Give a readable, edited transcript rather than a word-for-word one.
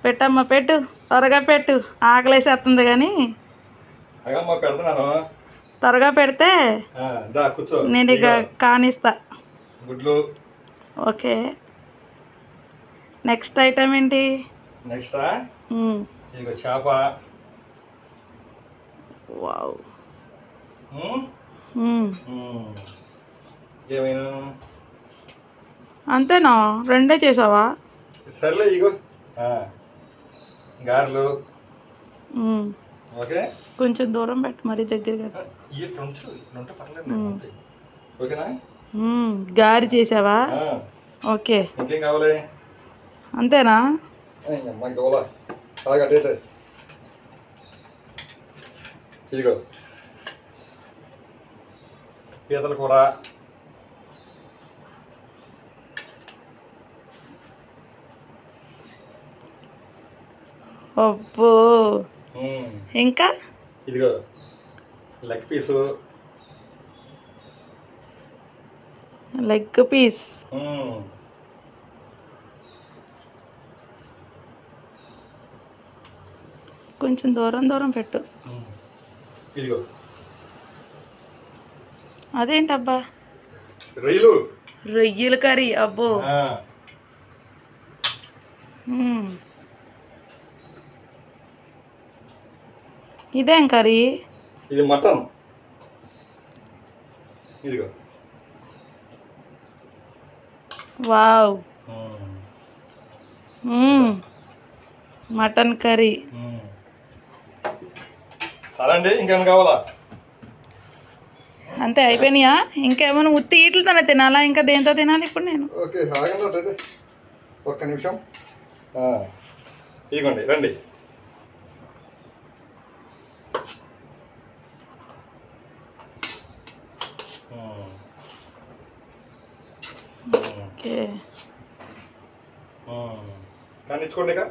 పెట్టమ్మా, పెట్టు, త్వరగా పెట్టు. ఆకలేసేస్తుంది కానీ పెడుతున్నాను. త్వరగా పెడితే కూర్చో, నేను ఇక కానిస్తా. గుడ్లు. ఓకే, నెక్స్ట్ ఐటమ్ ఏంటి? నెక్స్ట్ ఇదిగో చేప. వావ్. ఏమైనా అంతేనా? రెండే చేసావా? సర్లే, ఇగో గారెలు. ఓకే, కొంచెం దూరం పెట్టు, మరి దగ్గర కదా. ఓకేనా? గారి చేసావా? ఓకే, ఇంకేం కావాలి? అంతేనా? తాగట్టయితే ఇదిగో పీతల కూర. అబ్బో, ఇంకా ఇదిగో లెగ్ పీసు. Leg piece. కొంచెం దూరం పెట్టు. ఇదిగో అదేంటబ్బా? రొయ్యల కర్రీ. అబ్బో, ఇదేం కర్రీ? ఇది మటన్. ఇదిగో వావ్, మటన్ కర్రీ. సరే అండి, ఇంకేమైనా కావాలా? అంతే, అయిపోయినాయా? ఇంకేమైనా ఉత్తి ఈటలతోనే తినాలా? ఇంకా దేంతో తినాలి ఇప్పుడు నేను? ఓకే, ఆగండి ఒక్క నిమిషం. ఇదిగోండి, రండి. ఓకే, కానీ ఇచ్చుకోండి ఇక.